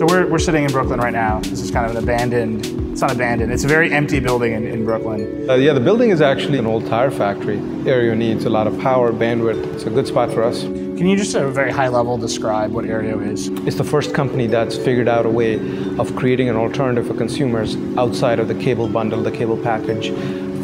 we're sitting in Brooklyn right now. This is kind of an abandoned, it's not abandoned, it's a very empty building in Brooklyn. Yeah, the building is actually an old tire factory. Aereo needs a lot of power, bandwidth. It's a good spot for us. Can you just at a very high level describe what Aereo is? It's the first company that's figured out a way of creating an alternative for consumers outside of the cable bundle, the cable package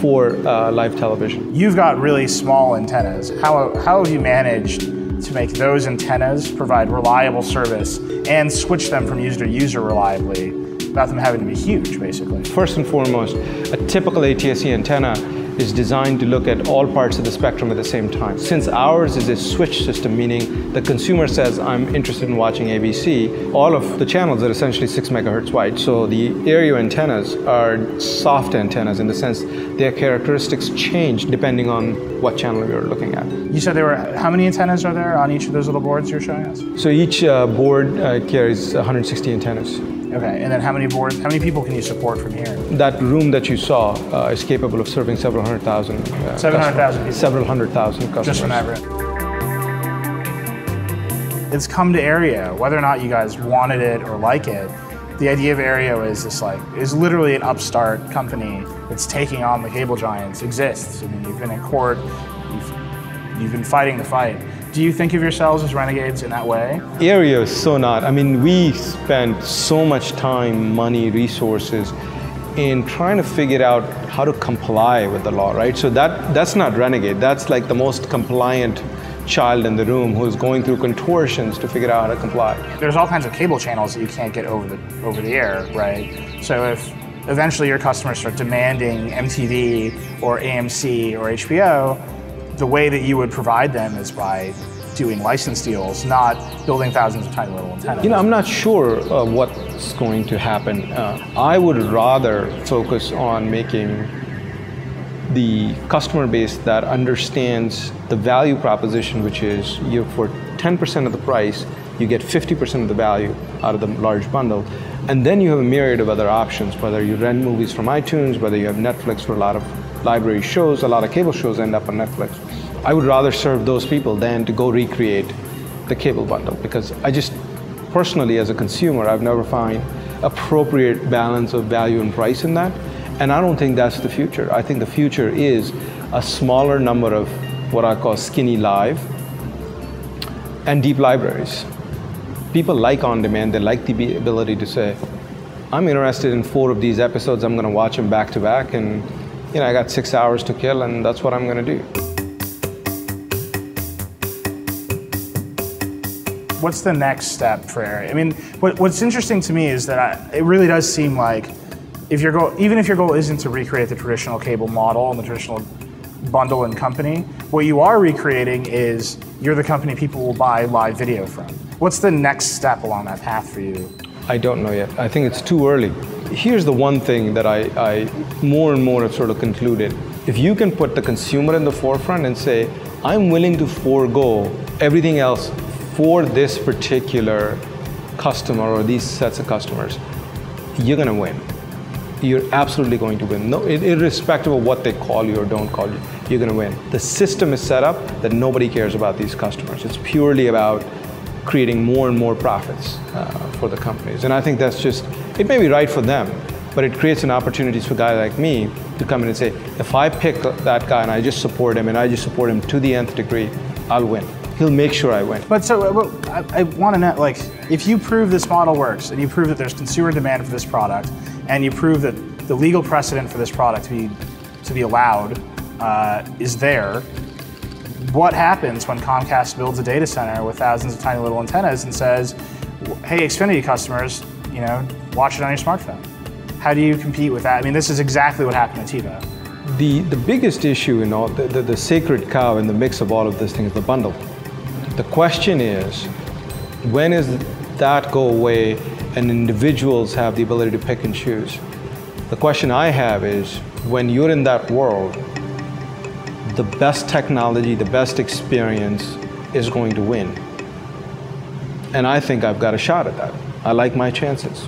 for live television. You've got really small antennas. How have you managed to make those antennas provide reliable service and switch them from user to user reliably without them having to be huge, basically? First and foremost, a typical ATSC antenna is designed to look at all parts of the spectrum at the same time. Since ours is a switch system, meaning the consumer says, I'm interested in watching ABC, all of the channels are essentially 6 megahertz wide. So the Aereo antennas are soft antennas in the sense their characteristics change depending on what channel you're looking at. You said there were, how many antennas are there on each of those little boards you're showing us? So each board carries 160 antennas. Okay, and then how many people can you support from here? That room that you saw is capable of serving several hundred thousand. 700,000 people? Several hundred thousand customers. Just from that room. It's come to Aereo, whether or not you guys wanted it or like it. The idea of Aereo is literally an upstart company that's taking on the cable giants exists. I mean, you've been in court, you've been fighting the fight. Do you think of yourselves as renegades in that way? Aereo is so not. I mean, we spend so much time, money, resources in trying to figure out how to comply with the law, right? So that's not renegade. That's like the most compliant child in the room who's going through contortions to figure out how to comply. There's all kinds of cable channels that you can't get over the air, right? So if eventually your customers start demanding MTV or AMC or HBO, the way that you would provide them is by doing license deals, not building thousands of tiny little antennas. You know, I'm not sure what's going to happen. I would rather focus on making the customer base that understands the value proposition, which is for 10% of the price, you get 50% of the value out of the large bundle. And then you have a myriad of other options, whether you rent movies from iTunes, whether you have Netflix for a lot of library shows, a lot of cable shows end up on Netflix. I would rather serve those people than to go recreate the cable bundle, because I just, personally as a consumer, I've never found appropriate balance of value and price in that. And I don't think that's the future. I think the future is a smaller number of what I call skinny live and deep libraries. People like on demand, they like the ability to say, I'm interested in 4 of these episodes, I'm gonna watch them back to back, and you know, I got 6 hours to kill, and that's what I'm gonna do. What's the next step for Aereo? I mean, what's interesting to me is that it really does seem like even if your goal isn't to recreate the traditional cable model and the traditional bundle and company, what you are recreating is you're the company people will buy live video from. What's the next step along that path for you? I don't know yet. I think it's too early. Here's the one thing that I more and more have sort of concluded. If you can put the consumer in the forefront and say, I'm willing to forego everything else for this particular customer or these sets of customers, you're gonna win. You're absolutely going to win. No, irrespective of what they call you or don't call you, you're gonna win. The system is set up that nobody cares about these customers. It's purely about creating more and more profits for the companies. And I think that's just, it may be right for them, but it creates an opportunity for a guy like me to come in and say, if I pick that guy and I just support him and I just support him to the nth degree, I'll win. He'll make sure I win. But so I want to know, like, if you prove this model works and you prove that there's consumer demand for this product and you prove that the legal precedent for this product to be allowed is there, what happens when Comcast builds a data center with thousands of tiny little antennas and says, hey, Xfinity customers, you know, watch it on your smartphone? How do you compete with that? I mean, this is exactly what happened at TiVo. The biggest issue in all, the sacred cow in the mix of all of this thing is the bundle. The question is, when does that go away and individuals have the ability to pick and choose? The question I have is, when you're in that world, the best technology, the best experience is going to win. And I think I've got a shot at that. I like my chances.